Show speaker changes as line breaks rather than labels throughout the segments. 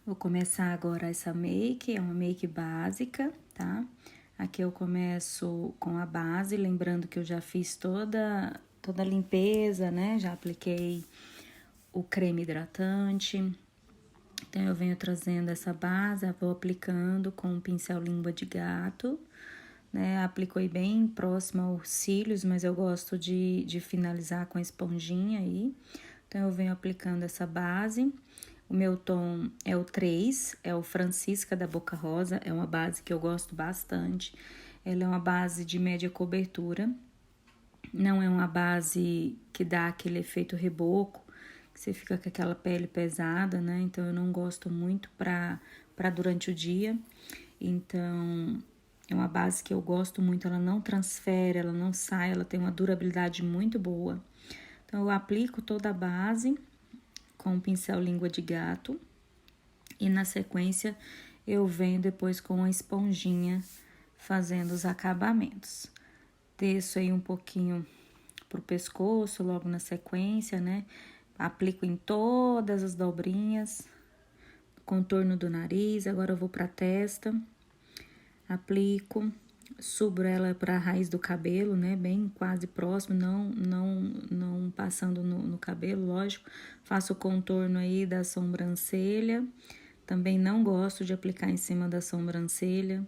Vou começar agora essa make, é uma make básica, tá? Aqui eu começo com a base, lembrando que eu já fiz toda a limpeza, né? Já apliquei o creme hidratante. Então, eu venho trazendo essa base, vou aplicando com o pincel língua de gato, né? Aplico aí bem próximo aos cílios, mas eu gosto de finalizar com a esponjinha aí. Então, eu venho aplicando essa base. O meu tom é o 3, é o Francisca da Boca Rosa, é uma base que eu gosto bastante. Ela é uma base de média cobertura, não é uma base que dá aquele efeito reboco, que você fica com aquela pele pesada, né? Então, eu não gosto muito pra durante o dia. Então, é uma base que eu gosto muito, ela não transfere, ela não sai, ela tem uma durabilidade muito boa. Então, eu aplico toda a base com o pincel língua de gato e na sequência eu venho depois com a esponjinha fazendo os acabamentos. Desço aí um pouquinho pro pescoço logo na sequência, né? Aplico em todas as dobrinhas, contorno do nariz, agora eu vou pra testa, aplico, subo ela para a raiz do cabelo, né? Bem quase próximo, não passando no cabelo, lógico. Faço o contorno aí da sobrancelha. Também não gosto de aplicar em cima da sobrancelha.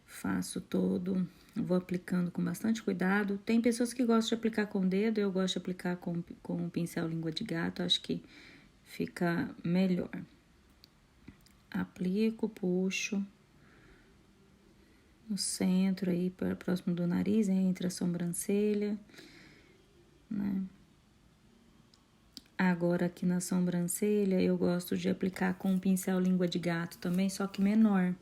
Faço todo, vou aplicando com bastante cuidado. Tem pessoas que gostam de aplicar com o dedo, eu gosto de aplicar com o pincel língua de gato, acho que fica melhor. Aplico, puxo no centro aí, próximo do nariz, entre a sobrancelha, né? Agora aqui na sobrancelha eu gosto de aplicar com um pincel língua de gato também, só que menor.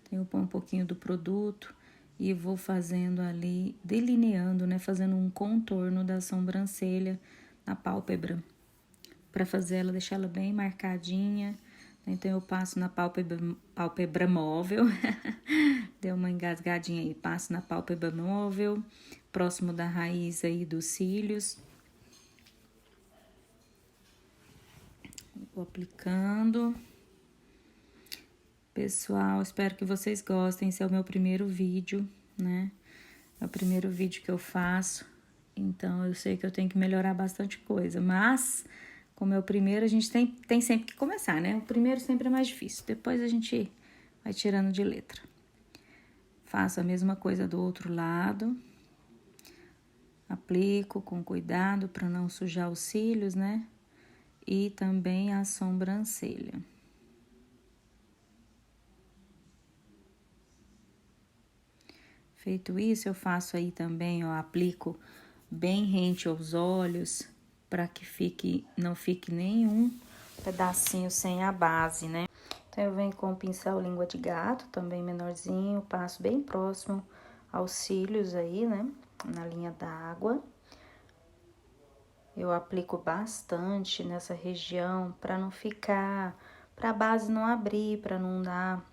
Então, eu ponho um pouquinho do produto e vou fazendo ali, delineando, né? Fazendo um contorno da sobrancelha na pálpebra, para fazer ela, deixar ela bem marcadinha. Então, eu passo na pálpebra móvel, deu uma engasgadinha aí, passo na pálpebra móvel, próximo da raiz aí dos cílios. Vou aplicando. Pessoal, espero que vocês gostem, esse é o meu primeiro vídeo, né? É o primeiro vídeo que eu faço, então eu sei que eu tenho que melhorar bastante coisa, mas como é o primeiro, a gente tem sempre que começar, né? O primeiro sempre é mais difícil, depois a gente vai tirando de letra. Faço a mesma coisa do outro lado, aplico com cuidado para não sujar os cílios, né? E também a sobrancelha. Feito isso, eu faço aí também, ó, aplico bem rente aos olhos, para que não fique nenhum pedacinho sem a base, né? Então, eu venho com o pincel língua de gato, também menorzinho, passo bem próximo aos cílios aí, né? Na linha d'água. Eu aplico bastante nessa região, para não ficar, para a base não abrir, para não dar,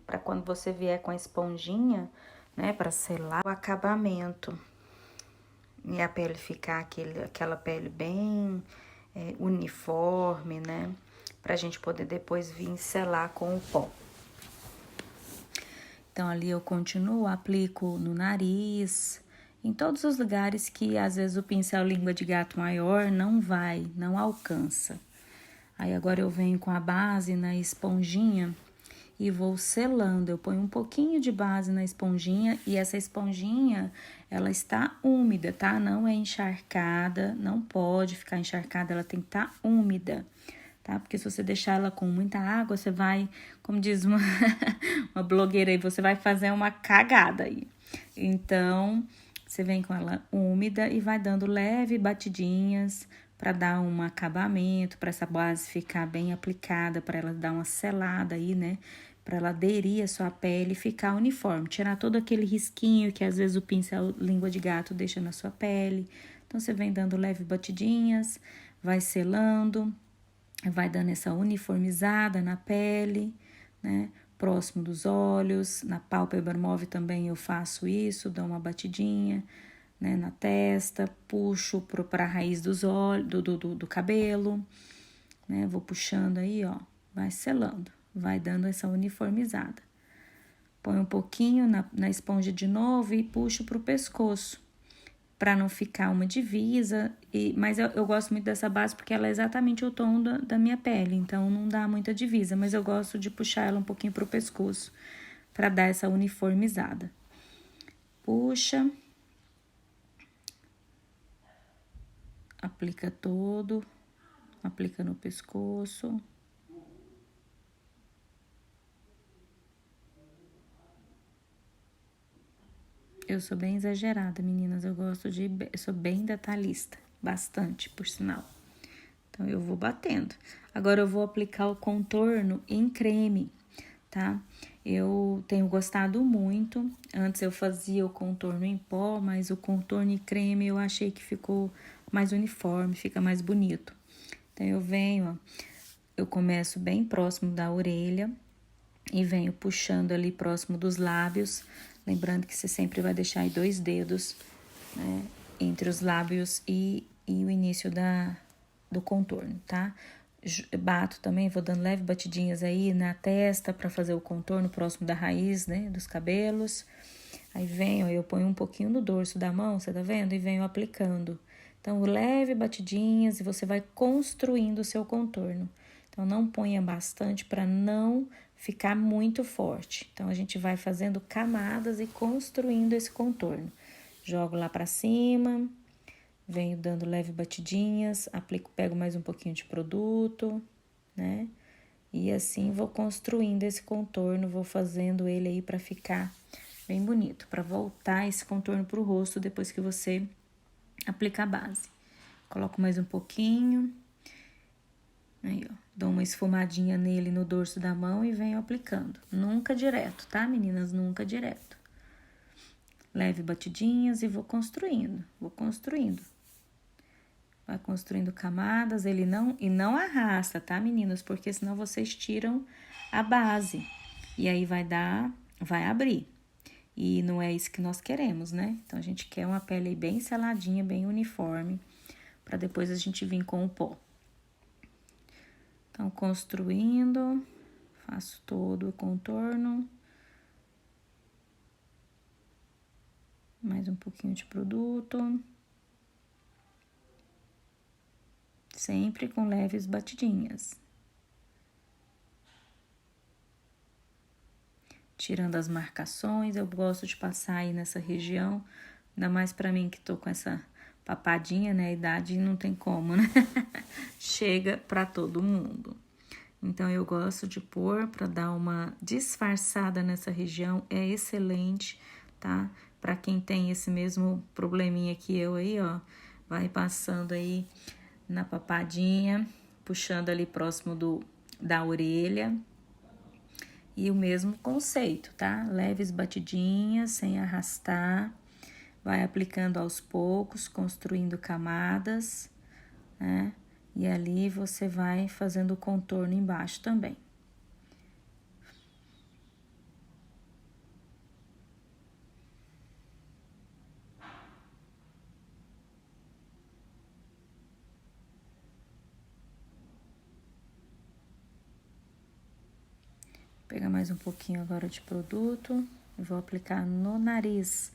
para quando você vier com a esponjinha, né? Para selar o acabamento. E a pele ficar aquela pele bem uniforme, né? Pra gente poder depois vir selar com o pó. Então, ali eu continuo, aplico no nariz, em todos os lugares que às vezes o pincel língua de gato maior não alcança. Aí agora eu venho com a base na esponjinha e vou selando. Eu ponho um pouquinho de base na esponjinha e essa esponjinha, ela está úmida, tá? Não é encharcada, não pode ficar encharcada, ela tem que estar úmida, tá? Porque se você deixar ela com muita água, você vai, como diz uma blogueira aí, você vai fazer uma cagada aí. Então, você vem com ela úmida e vai dando leve batidinhas para dar um acabamento, para essa base ficar bem aplicada, para ela dar uma selada aí, né? Para ela aderir à sua pele e ficar uniforme, tirar todo aquele risquinho que às vezes o pincel língua de gato deixa na sua pele. Então, você vem dando leve batidinhas, vai selando, vai dando essa uniformizada na pele, né? Próximo dos olhos, na pálpebra móvel também eu faço isso, dou uma batidinha, né, na testa, puxo para a raiz dos olhos, do cabelo, né? Vou puxando aí, ó, vai selando, vai dando essa uniformizada. Põe um pouquinho na esponja de novo e puxo pro pescoço, para não ficar uma divisa. Mas eu gosto muito dessa base porque ela é exatamente o tom da minha pele, então não dá muita divisa, mas eu gosto de puxar ela um pouquinho pro pescoço, para dar essa uniformizada. Puxa. Aplica todo, aplica no pescoço. Eu sou bem exagerada, meninas, eu sou bem detalhista, bastante, por sinal. Então, eu vou batendo. Agora, eu vou aplicar o contorno em creme, tá? Eu tenho gostado muito. Antes eu fazia o contorno em pó, mas o contorno em creme eu achei que ficou mais uniforme, fica mais bonito. Então, eu venho, ó, eu começo bem próximo da orelha e venho puxando ali próximo dos lábios. Lembrando que você sempre vai deixar aí 2 dedos, né, entre os lábios e o início do contorno, tá? Bato também, vou dando leve batidinhas aí na testa para fazer o contorno próximo da raiz, né, dos cabelos. Aí venho, eu ponho um pouquinho no dorso da mão, você tá vendo? E venho aplicando. Então, leve batidinhas e você vai construindo o seu contorno. Então, não ponha bastante para não ficar muito forte. Então, a gente vai fazendo camadas e construindo esse contorno. Jogo lá para cima, venho dando leve batidinhas, aplico, pego mais um pouquinho de produto, né? E assim vou construindo esse contorno, vou fazendo ele aí para ficar bem bonito, para voltar esse contorno pro rosto depois que você aplica a base. Coloco mais um pouquinho. Aí, ó, dou uma esfumadinha nele no dorso da mão e venho aplicando. Nunca direto, tá, meninas? Nunca direto. Leve batidinhas e vou construindo, Vai construindo camadas, não arrasta, tá, meninas? Porque senão vocês tiram a base. E aí vai abrir. E não é isso que nós queremos, né? Então, a gente quer uma pele bem seladinha, bem uniforme, para depois a gente vir com o pó. Então, construindo, faço todo o contorno. Mais um pouquinho de produto. Sempre com leves batidinhas. Tirando as marcações, eu gosto de passar aí nessa região, ainda mais pra mim que tô com essa papadinha, né? A idade não tem como, né? Chega pra todo mundo. Então, eu gosto de pôr pra dar uma disfarçada nessa região, é excelente, tá? Pra quem tem esse mesmo probleminha que eu aí, ó, vai passando aí na papadinha, puxando ali próximo da orelha. E o mesmo conceito, tá? Leves batidinhas, sem arrastar. Vai aplicando aos poucos, construindo camadas, né? E ali você vai fazendo o contorno embaixo também. Vou pegar mais um pouquinho agora de produto e vou aplicar no nariz.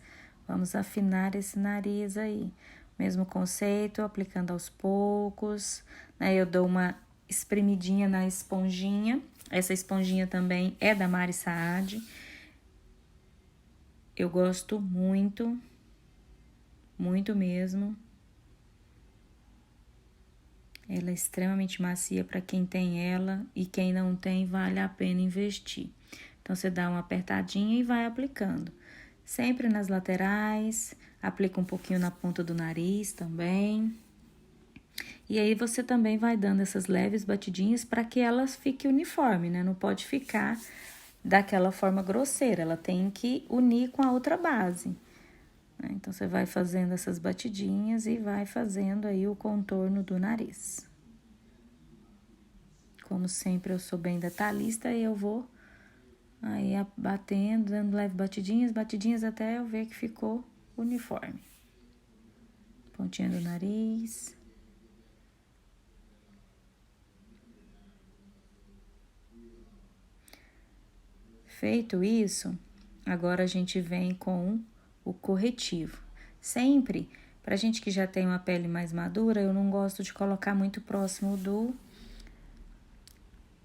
Vamos afinar esse nariz aí. Mesmo conceito, aplicando aos poucos, né? Eu dou uma espremidinha na esponjinha. Essa esponjinha também é da Mari Saad. Eu gosto muito, muito mesmo. Ela é extremamente macia para quem tem ela e quem não tem, vale a pena investir. Então, você dá uma apertadinha e vai aplicando. Sempre nas laterais, aplica um pouquinho na ponta do nariz também. E aí, você também vai dando essas leves batidinhas para que elas fiquem uniforme, né? Não pode ficar daquela forma grosseira, ela tem que unir com a outra base. Então, você vai fazendo essas batidinhas e vai fazendo aí o contorno do nariz. Como sempre, eu sou bem detalhista e eu vou aí batendo, dando leve batidinhas até eu ver que ficou uniforme. Pontinha do nariz. Feito isso, agora a gente vem com o corretivo. Sempre, pra gente que já tem uma pele mais madura, eu não gosto de colocar muito próximo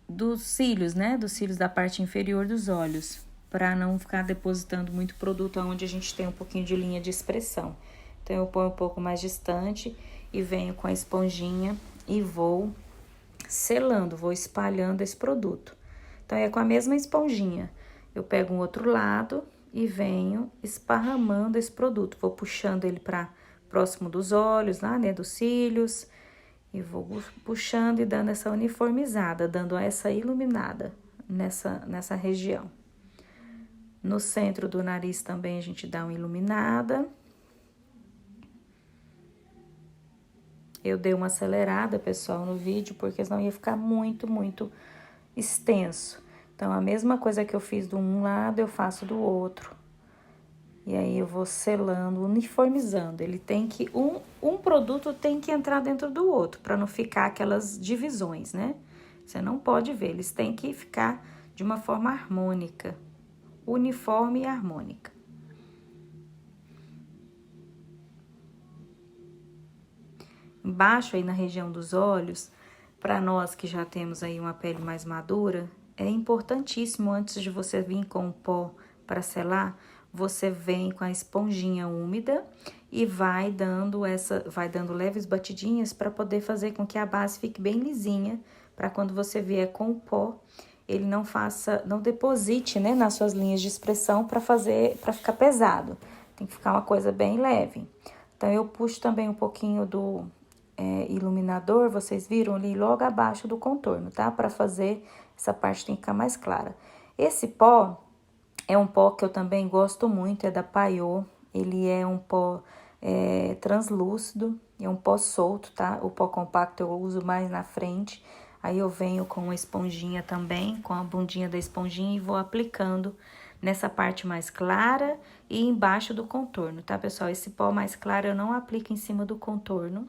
dos cílios, né? Dos cílios da parte inferior dos olhos, para não ficar depositando muito produto onde a gente tem um pouquinho de linha de expressão. Então, eu ponho um pouco mais distante e venho com a esponjinha e vou selando, vou espalhando esse produto. Então, é com a mesma esponjinha. Eu pego um outro lado e venho esparramando esse produto. Vou puxando ele para próximo dos olhos, lá, né, dos cílios. E vou puxando e dando essa uniformizada, dando essa iluminada nessa região. No centro do nariz também a gente dá uma iluminada. Eu dei uma acelerada, pessoal, no vídeo, porque senão ia ficar muito, muito extenso. Então, a mesma coisa que eu fiz do um lado, eu faço do outro. E aí, eu vou selando, uniformizando. Ele tem que, um produto tem que entrar dentro do outro, para não ficar aquelas divisões, né? Você não pode ver, eles têm que ficar de uma forma harmônica, uniforme e harmônica. Embaixo aí na região dos olhos, para nós que já temos aí uma pele mais madura, é importantíssimo antes de você vir com o pó para selar, você vem com a esponjinha úmida e vai dando leves batidinhas para poder fazer com que a base fique bem lisinha, para quando você vier com o pó, ele não deposite, né, nas suas linhas de expressão para ficar pesado. Tem que ficar uma coisa bem leve. Então, eu puxo também um pouquinho do iluminador, vocês viram ali logo abaixo do contorno, tá? Para fazer essa parte tem que ficar mais clara. Esse pó é um pó que eu também gosto muito, é da Paiô. Ele é um pó translúcido, é um pó solto, tá? O pó compacto eu uso mais na frente. Aí eu venho com uma esponjinha também, com a bundinha da esponjinha e vou aplicando nessa parte mais clara e embaixo do contorno, tá, pessoal? Esse pó mais claro eu não aplico em cima do contorno.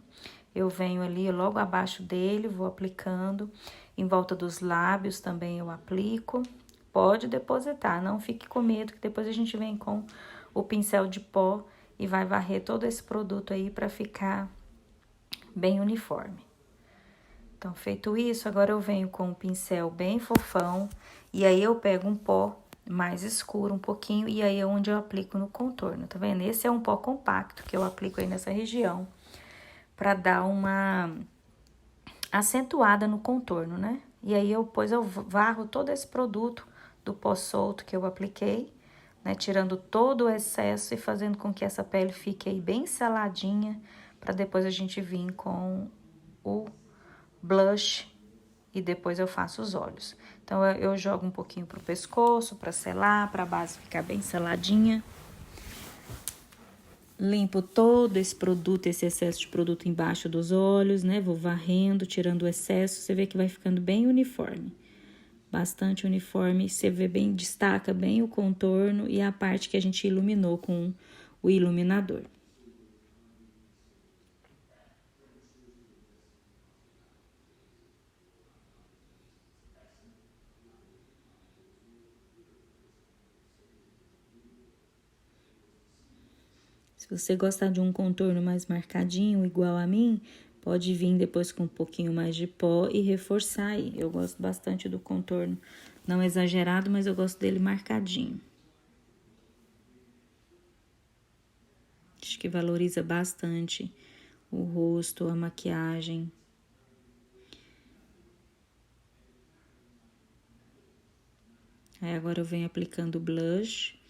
Eu venho ali logo abaixo dele, vou aplicando. Em volta dos lábios também eu aplico. Pode depositar, não fique com medo, que depois a gente vem com o pincel de pó e vai varrer todo esse produto aí para ficar bem uniforme. Então, feito isso, agora eu venho com um pincel bem fofão e aí eu pego um pó mais escuro um pouquinho e aí é onde eu aplico no contorno, tá vendo? Esse é um pó compacto que eu aplico aí nessa região para dar uma acentuada no contorno, né? E aí depois eu varro todo esse produto do pó solto que eu apliquei, né? Tirando todo o excesso e fazendo com que essa pele fique aí bem seladinha, para depois a gente vir com o blush e depois eu faço os olhos. Então, eu jogo um pouquinho pro pescoço, para selar, para a base ficar bem seladinha. Limpo todo esse produto, esse excesso de produto embaixo dos olhos, né? Vou varrendo, tirando o excesso, você vê que vai ficando bem uniforme. Bastante uniforme, você vê bem, destaca bem o contorno e a parte que a gente iluminou com o iluminador. Se você gostar de um contorno mais marcadinho, igual a mim, pode vir depois com um pouquinho mais de pó e reforçar aí. Eu gosto bastante do contorno, não exagerado, mas eu gosto dele marcadinho. Acho que valoriza bastante o rosto, a maquiagem. Aí agora eu venho aplicando o blush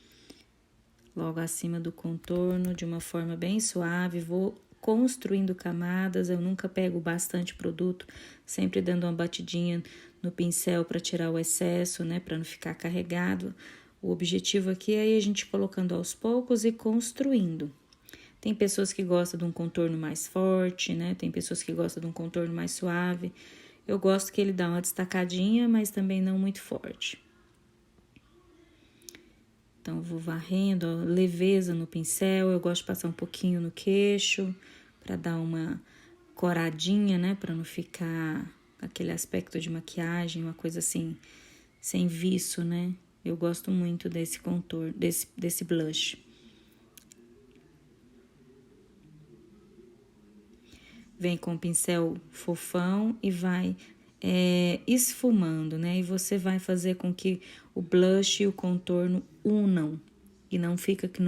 logo acima do contorno, de uma forma bem suave, vou construindo camadas, eu nunca pego bastante produto, sempre dando uma batidinha no pincel para tirar o excesso, né, para não ficar carregado. O objetivo aqui é ir a gente colocando aos poucos e construindo. Tem pessoas que gostam de um contorno mais forte, né, tem pessoas que gostam de um contorno mais suave. Eu gosto que ele dá uma destacadinha, mas também não muito forte. Então, eu vou varrendo, ó, leveza no pincel. Eu gosto de passar um pouquinho no queixo, para dar uma coradinha, né? Para não ficar aquele aspecto de maquiagem, uma coisa assim, sem viço, né? Eu gosto muito desse contorno, desse blush. Vem com o pincel fofão e vai esfumando, né? E você vai fazer com que o blush e o contorno unam e não fica aqui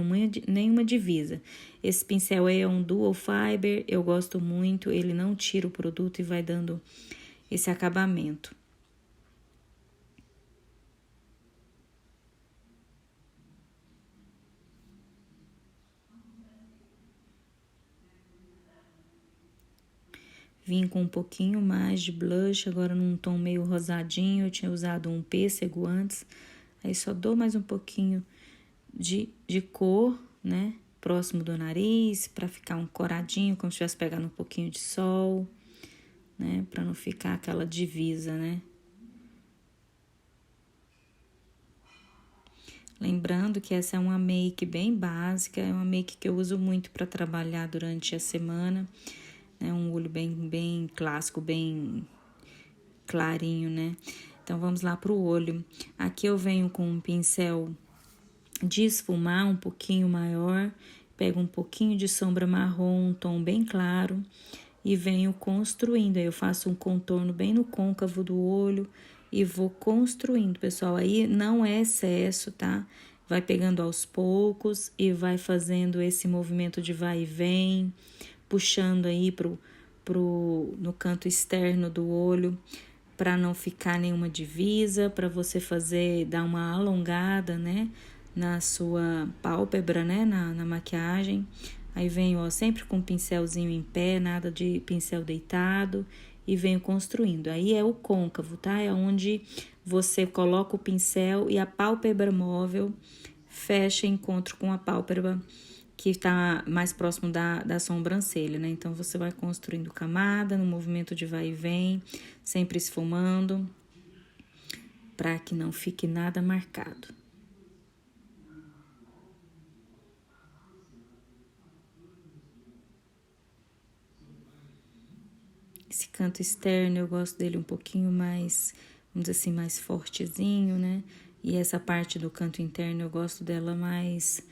nenhuma divisa. Esse pincel aí é um Dual Fiber, eu gosto muito, ele não tira o produto e vai dando esse acabamento. Vim com um pouquinho mais de blush, agora num tom meio rosadinho. Eu tinha usado um pêssego antes. Aí só dou mais um pouquinho de cor, né? Próximo do nariz, pra ficar um coradinho, como se estivesse pegando um pouquinho de sol, né? Pra não ficar aquela divisa, né? Lembrando que essa é uma make bem básica, é uma make que eu uso muito pra trabalhar durante a semana. É um olho bem clássico, bem clarinho, né? Então, vamos lá pro olho. Aqui eu venho com um pincel de esfumar um pouquinho maior, pego um pouquinho de sombra marrom, um tom bem claro, e venho construindo. Aí eu faço um contorno bem no côncavo do olho e vou construindo, pessoal. Aí não é excesso, tá? Vai pegando aos poucos e vai fazendo esse movimento de vai e vem, puxando aí no canto externo do olho, para não ficar nenhuma divisa, para você dar uma alongada, né, na sua pálpebra, né, na maquiagem. Aí venho, ó, sempre com o pincelzinho em pé, nada de pincel deitado, e venho construindo. Aí é o côncavo, tá? É onde você coloca o pincel e a pálpebra móvel fecha encontro com a pálpebra que está mais próximo da sobrancelha, né? Então, você vai construindo camada no movimento de vai e vem, sempre esfumando, para que não fique nada marcado. Esse canto externo, eu gosto dele um pouquinho mais, vamos dizer assim, mais fortezinho, né? E essa parte do canto interno, eu gosto dela mais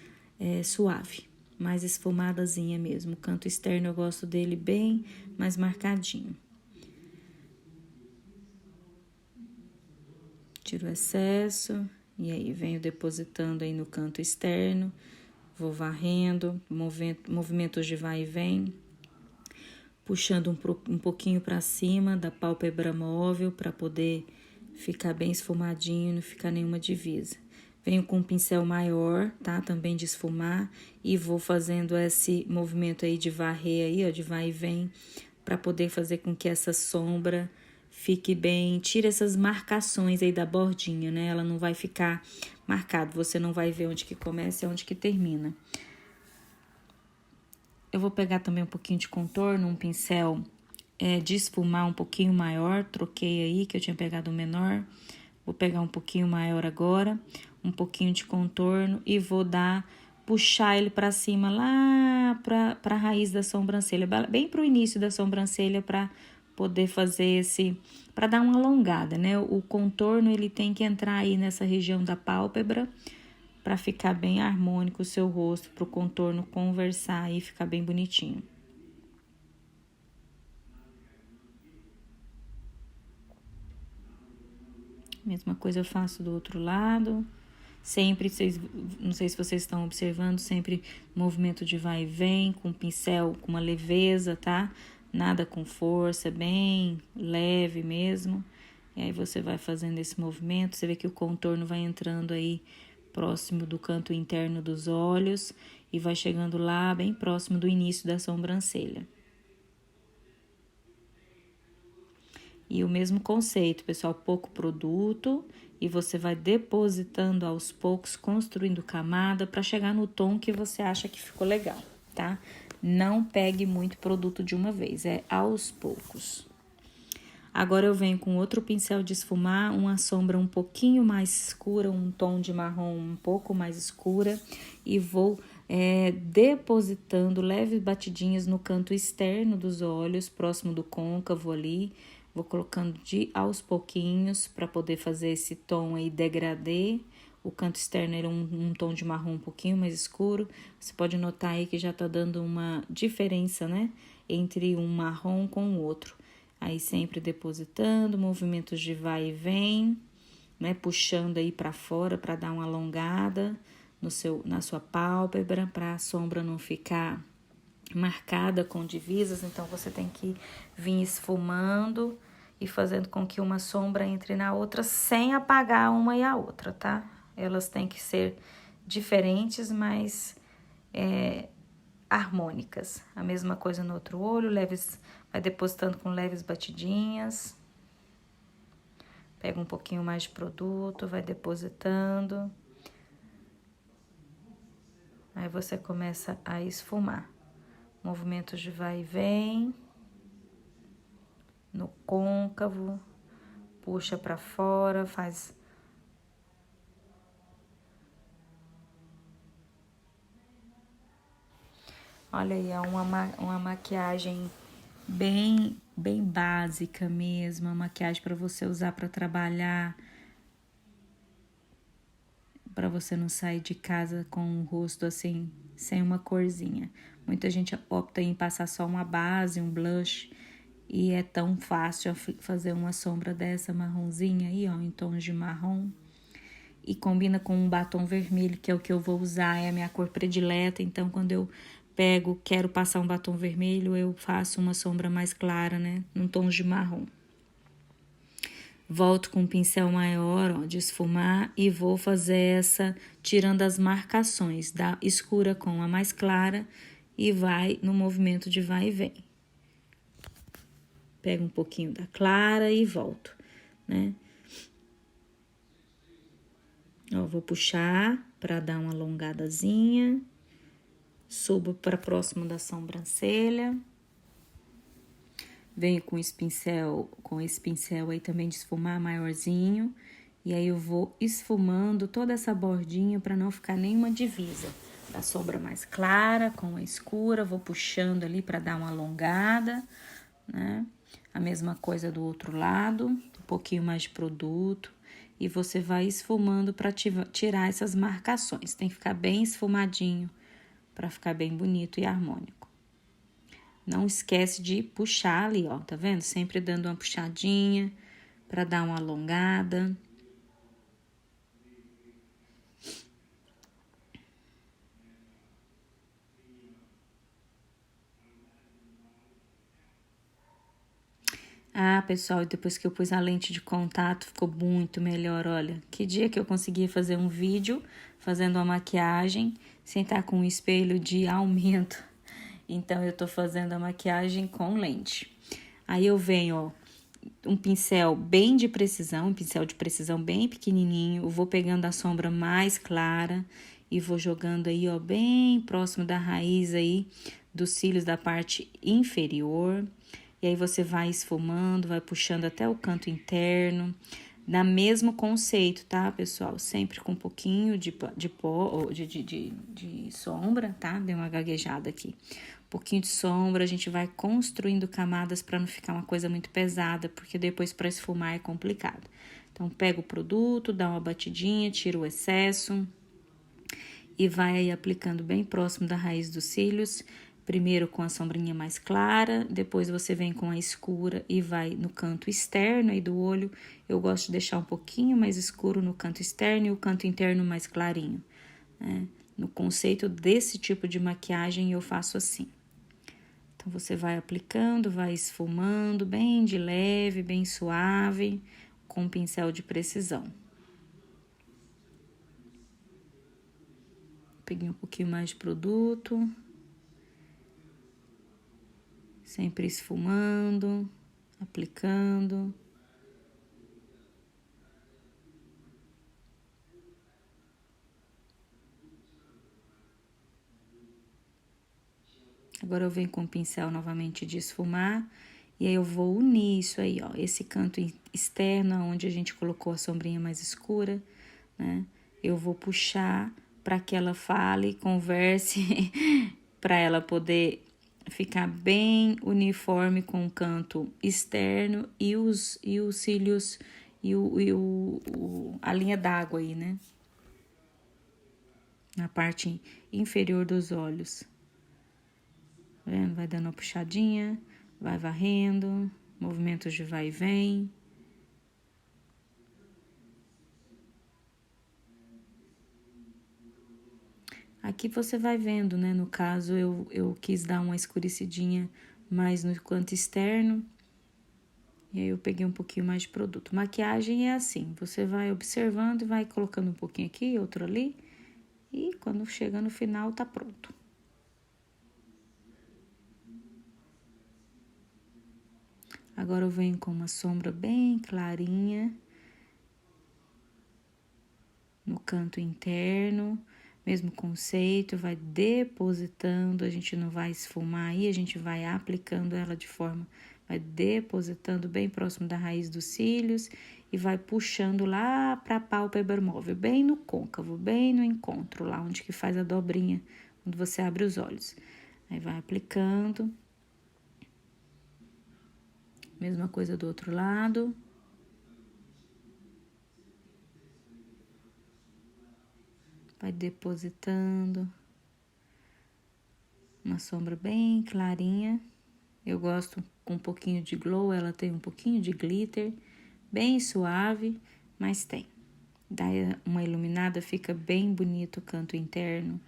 suave, mais esfumadazinha mesmo. O canto externo, eu gosto dele bem mais marcadinho. Tiro o excesso e aí venho depositando aí no canto externo, vou varrendo, movimentos de vai e vem, puxando um pouquinho para cima da pálpebra móvel para poder ficar bem esfumadinho, não ficar nenhuma divisa. Venho com um pincel maior, tá? Também de esfumar e vou fazendo esse movimento aí de varrer aí, ó, de vai e vem, para poder fazer com que essa sombra fique bem, tira essas marcações aí da bordinha, né? Ela não vai ficar marcada, você não vai ver onde que começa e onde que termina. Eu vou pegar também um pouquinho de contorno, um pincel de esfumar um pouquinho maior, troquei aí, que eu tinha pegado o menor. Vou pegar um pouquinho maior agora, um pouquinho de contorno e vou puxar ele para cima lá para a raiz da sobrancelha, bem pro início da sobrancelha para poder fazer para dar uma alongada, né? O contorno ele tem que entrar aí nessa região da pálpebra para ficar bem harmônico o seu rosto, para o contorno conversar e ficar bem bonitinho. Mesma coisa eu faço do outro lado. Sempre, não sei se vocês estão observando, sempre movimento de vai e vem, com o pincel com uma leveza, tá? Nada com força, bem leve mesmo. E aí você vai fazendo esse movimento, você vê que o contorno vai entrando aí próximo do canto interno dos olhos e vai chegando lá bem próximo do início da sobrancelha. E o mesmo conceito, pessoal, pouco produto e você vai depositando aos poucos, construindo camada para chegar no tom que você acha que ficou legal, tá? Não pegue muito produto de uma vez, é aos poucos. Agora eu venho com outro pincel de esfumar, uma sombra um pouquinho mais escura, um tom de marrom um pouco mais escura e vou depositando leves batidinhas no canto externo dos olhos, próximo do côncavo ali. Vou colocando aos pouquinhos para poder fazer esse tom aí degradê O canto externo era um tom de marrom um pouquinho mais escuro. Você pode notar aí que já tá dando uma diferença, né? Entre um marrom com o outro. Aí sempre depositando, movimentos de vai e vem, né? Puxando aí para fora para dar uma alongada na sua pálpebra, para a sombra não ficar marcada com divisas. Então você tem que vir esfumando e fazendo com que uma sombra entre na outra sem apagar uma e a outra, tá? Elas têm que ser diferentes, mas harmônicas. A mesma coisa no outro olho, vai depositando com leves batidinhas. Pega um pouquinho mais de produto, vai depositando. Aí você começa a esfumar. Movimentos de vai e vem. No côncavo. Puxa para fora, faz... Olha aí, é uma maquiagem bem básica mesmo. Uma maquiagem para você usar para trabalhar. Para você não sair de casa com o rosto assim, sem uma corzinha. Muita gente opta em passar só uma base, um blush, e é tão fácil fazer uma sombra dessa marronzinha aí, ó, em tons de marrom. E combina com um batom vermelho, que é o que eu vou usar, é a minha cor predileta. Então, quando eu quero passar um batom vermelho, eu faço uma sombra mais clara, né, num tom de marrom. Volto com um pincel maior, ó, de esfumar, e vou fazer tirando as marcações da escura com a mais clara, e vai no movimento de vai e vem. Pego um pouquinho da clara e volto, né? Ó, vou puxar para dar uma alongadazinha, subo para próximo da sobrancelha. Venho com esse pincel aí também de esfumar maiorzinho. E aí eu vou esfumando toda essa bordinha para não ficar nenhuma divisa. Da sombra mais clara com a escura, vou puxando ali para dar uma alongada, né? A mesma coisa do outro lado, um pouquinho mais de produto. E você vai esfumando para tirar essas marcações. Tem que ficar bem esfumadinho para ficar bem bonito e harmônico. Não esquece de puxar ali, ó, tá vendo? Sempre dando uma puxadinha para dar uma alongada. Ah, pessoal, depois que eu pus a lente de contato, ficou muito melhor, olha. Que dia que eu consegui fazer um vídeo fazendo uma maquiagem sem estar com um espelho de aumento. Então, eu tô fazendo a maquiagem com lente. Aí eu venho, ó, um pincel bem de precisão, um pincel de precisão bem pequenininho. Eu vou pegando a sombra mais clara e vou jogando aí, ó, bem próximo da raiz aí dos cílios da parte inferior. E aí você vai esfumando, vai puxando até o canto interno. Na mesmo conceito, tá, pessoal? Sempre com um pouquinho de sombra, tá? Dei uma gaguejada aqui. Um pouquinho de sombra, a gente vai construindo camadas para não ficar uma coisa muito pesada, porque depois para esfumar é complicado. Então, pega o produto, dá uma batidinha, tira o excesso e vai aí aplicando bem próximo da raiz dos cílios. Primeiro com a sombrinha mais clara, depois você vem com a escura e vai no canto externo aí do olho. Eu gosto de deixar um pouquinho mais escuro no canto externo e o canto interno mais clarinho, né? No conceito desse tipo de maquiagem eu faço assim. Então, você vai aplicando, vai esfumando bem de leve, bem suave, com um pincel de precisão. Peguei um pouquinho mais de produto. Sempre esfumando, aplicando. Agora eu venho com o pincel novamente de esfumar. E aí eu vou unir isso aí, ó. Esse canto externo, onde a gente colocou a sombrinha mais escura, né? Eu vou puxar para que ela fale, converse, para ela poder ficar bem uniforme com o canto externo e os cílios e a linha d'água aí, né? na parte inferior dos olhos. Tá vendo? Vai dando uma puxadinha, vai varrendo, movimentos de vai e vem. Aqui você vai vendo, né? No caso, eu quis dar uma escurecidinha mais no canto externo. E aí eu peguei um pouquinho mais de produto. Maquiagem é assim, você vai observando e vai colocando um pouquinho aqui, outro ali. E quando chega no final, tá pronto. Agora eu venho com uma sombra bem clarinha no canto interno, mesmo conceito, vai depositando, a gente não vai esfumar aí, a gente vai aplicando ela de forma, vai depositando bem próximo da raiz dos cílios e vai puxando lá para a pálpebra móvel, bem no côncavo, bem no encontro, lá onde que faz a dobrinha, quando você abre os olhos. Aí vai aplicando. Mesma coisa do outro lado. Vai depositando. Uma sombra bem clarinha. Eu gosto com um pouquinho de glow, ela tem um pouquinho de glitter. Bem suave, mas tem. Dá uma iluminada, fica bem bonito o canto interno.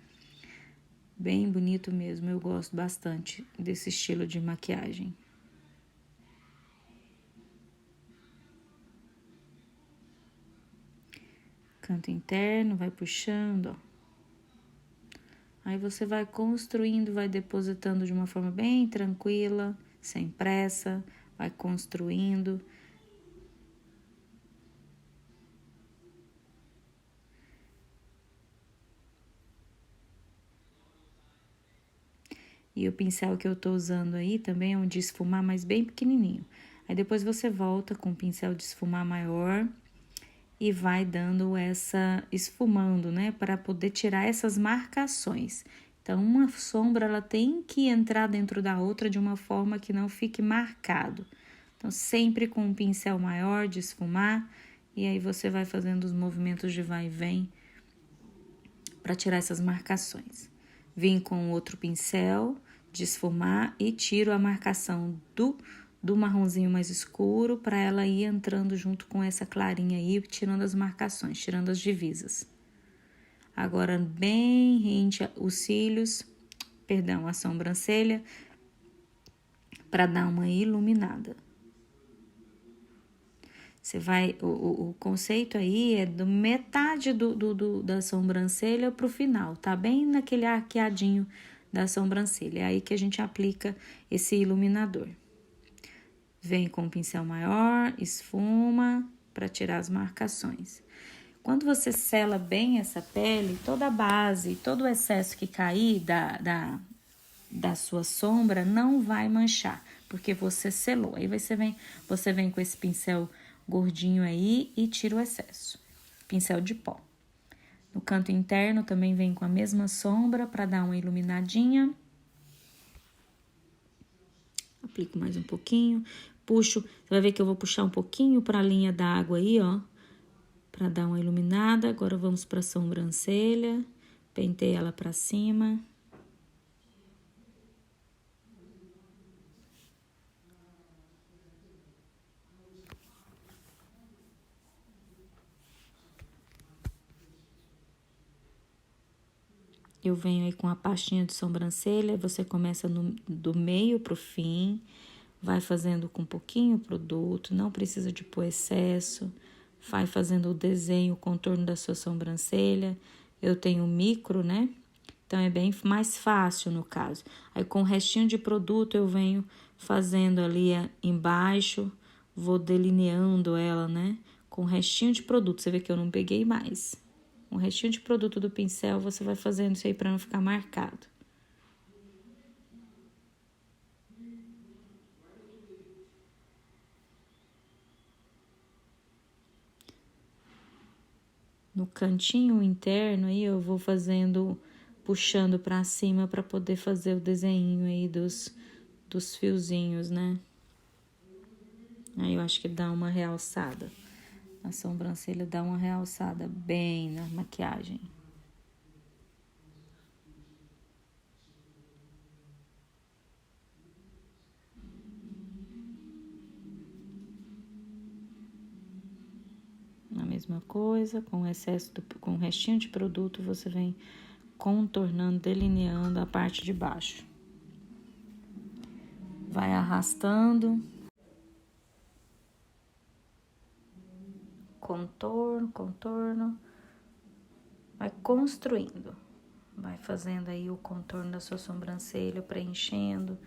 Bem bonito mesmo, eu gosto bastante desse estilo de maquiagem. Canto interno, vai puxando, ó. Aí você vai construindo, vai depositando de uma forma bem tranquila, sem pressa, vai construindo. E o pincel que eu tô usando aí também é um de esfumar, mas bem pequenininho. Aí depois você volta com o pincel de esfumar maior e vai dando essa, esfumando, né, para poder tirar essas marcações. Então, uma sombra, ela tem que entrar dentro da outra de uma forma que não fique marcado. Então, sempre com um pincel maior de esfumar, e aí você vai fazendo os movimentos de vai e vem para tirar essas marcações. Vim com outro pincel de esfumar e tiro a marcação do marronzinho mais escuro para ela ir entrando junto com essa clarinha aí, tirando as marcações, tirando as divisas. Agora, bem rente os cílios, perdão, a sobrancelha, para dar uma iluminada. Você vai, o conceito aí é do metade da sobrancelha pro final, tá bem naquele arqueadinho da sobrancelha. É aí que a gente aplica esse iluminador. Vem com um pincel maior, esfuma para tirar as marcações. Quando você sela bem essa pele, toda a base, todo o excesso que cair da sua sombra não vai manchar, porque você selou. Aí você vem com esse pincel gordinho aí e tira o excesso. Pincel de pó. No canto interno também vem com a mesma sombra para dar uma iluminadinha. Aplico mais um pouquinho. Puxo, você vai ver que eu vou puxar um pouquinho para a linha d'água aí, ó. Para dar uma iluminada. Agora vamos para a sobrancelha. Pentei ela para cima. Eu venho aí com a pastinha de sobrancelha, você começa do meio pro fim, vai fazendo com pouquinho produto, não precisa de pôr excesso, vai fazendo o desenho, o contorno da sua sobrancelha. Eu tenho micro, né? Então é bem mais fácil no caso. Aí com o restinho de produto eu venho fazendo ali embaixo, vou delineando ela, né? Com o restinho de produto, você vê que eu não peguei mais. Um restinho de produto do pincel, você vai fazendo isso aí para não ficar marcado. No cantinho interno aí eu vou fazendo, puxando para cima para poder fazer o desenho aí dos fiozinhos, né? Aí eu acho que dá uma realçada. A sobrancelha dá uma realçada bem na maquiagem. mesma coisa, com com o restinho de produto, você vem contornando, delineando a parte de baixo. Vai arrastando. Contorno. Vai construindo. Vai fazendo aí o contorno da sua sobrancelha, preenchendo.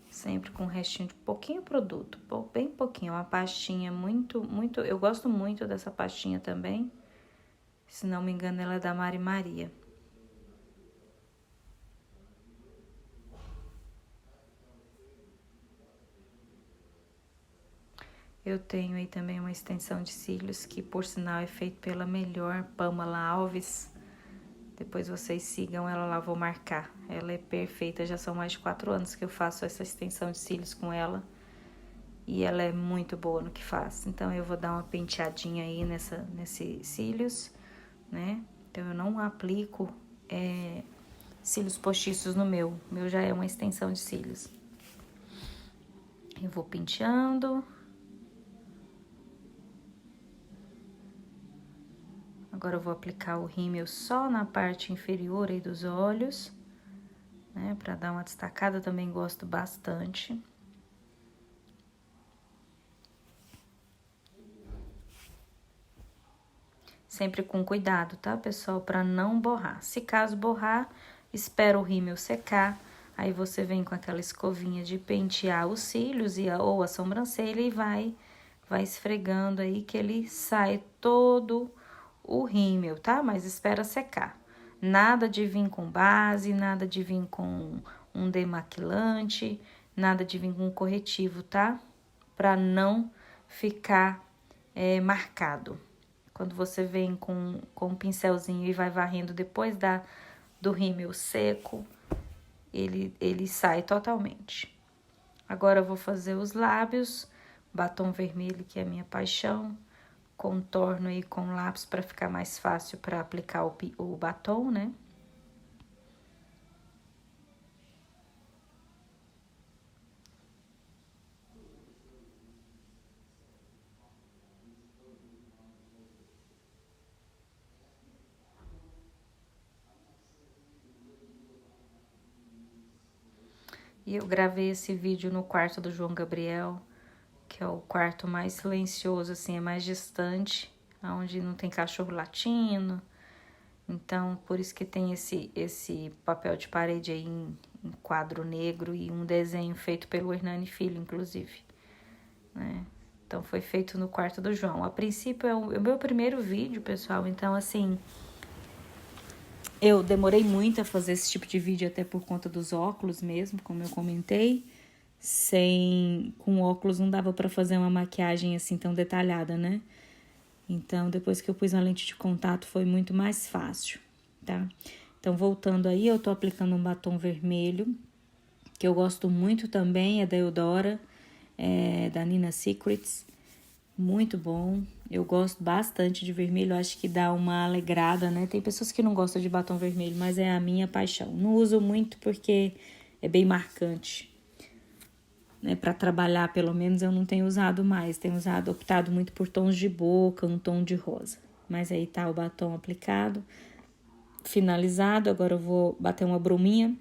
Sempre com o restinho de pouquinho produto, bem pouquinho. Uma pastinha muito... Eu gosto muito dessa pastinha também. Se não me engano, ela é da Mari Maria. Eu tenho aí também uma extensão de cílios, que por sinal é feito pela melhor Pamela Alves. Depois vocês sigam ela lá, vou marcar. Ela é perfeita, já são mais de 4 anos que eu faço essa extensão de cílios com ela. E ela é muito boa no que faz. Então, eu vou dar uma penteadinha aí nesses cílios, né? Então, eu não aplico cílios postiços no meu. O meu já é uma extensão de cílios. Eu vou penteando. Agora, eu vou aplicar o rímel só na parte inferior aí dos olhos, né? Pra dar uma destacada, eu também gosto bastante. Sempre com cuidado, tá, pessoal? Pra não borrar. Se caso borrar, espera o rímel secar. Aí você vem com aquela escovinha de pentear os cílios ou a sobrancelha e vai esfregando aí que ele sai todo o rímel, tá? Mas espera secar. Nada de vir com base, nada de vir com um demaquilante, nada de vir com corretivo, tá? Pra não ficar marcado. Quando você vem com um pincelzinho e vai varrendo depois do rímel seco, ele sai totalmente. Agora eu vou fazer os lábios, batom vermelho, que é a minha paixão. Contorno aí com lápis para ficar mais fácil para aplicar o batom, né? E eu gravei esse vídeo no quarto do João Gabriel, que é o quarto mais silencioso, assim, é mais distante, onde não tem cachorro latindo. Então, por isso que tem esse papel de parede aí em quadro negro e um desenho feito pelo Hernani Filho, inclusive, né? Então, foi feito no quarto do João. A princípio, é o meu primeiro vídeo, pessoal, então, assim... Eu demorei muito a fazer esse tipo de vídeo, até por conta dos óculos mesmo, como eu comentei. Com óculos não dava pra fazer uma maquiagem assim tão detalhada, né? Então, depois que eu pus uma lente de contato, foi muito mais fácil, tá? Então, voltando aí, eu tô aplicando um batom vermelho, que eu gosto muito também, é da Eudora, da Nina Secrets. Muito bom, eu gosto bastante de vermelho, acho que dá uma alegrada, né? Tem pessoas que não gostam de batom vermelho, mas é a minha paixão. Não uso muito porque é bem marcante, né? Para trabalhar, pelo menos, eu não tenho usado mais. Tenho optado muito por tons de boca, um tom de rosa. Mas aí tá o batom aplicado, finalizado. Agora eu vou bater uma bruminha.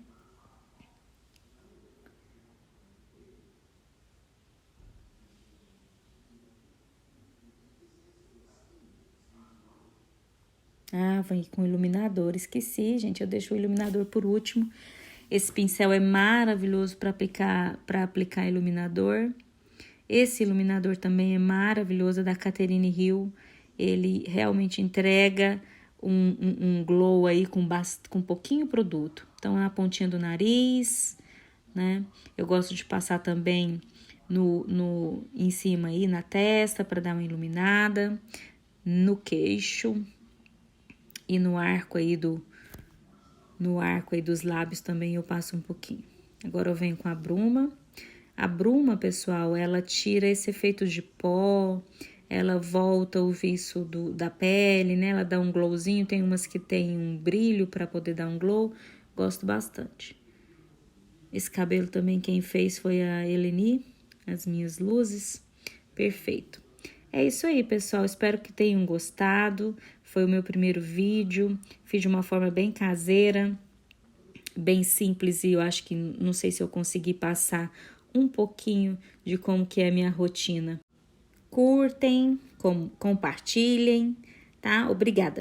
Ah, vem com iluminador. Esqueci, gente, eu deixo o iluminador por último. Esse pincel é maravilhoso para aplicar iluminador. Esse iluminador também é maravilhoso, é da Catherine Hill. Ele realmente entrega um glow aí com pouquinho produto. Então, na pontinha do nariz, né? Eu gosto de passar também em cima aí, na testa, para dar uma iluminada. No queixo e no arco aí dos lábios também eu passo um pouquinho. Agora eu venho com a bruma. A bruma, pessoal, ela tira esse efeito de pó, ela volta o viço da pele, né? Ela dá um glowzinho, tem umas que tem um brilho para poder dar um glow, gosto bastante. Esse cabelo também quem fez foi a Eleni, as minhas luzes, perfeito. É isso aí, pessoal. Espero que tenham gostado. Foi o meu primeiro vídeo. Fiz de uma forma bem caseira, bem simples, e eu acho que não sei se eu consegui passar um pouquinho de como que é a minha rotina. Curtem, compartilhem, tá? Obrigada!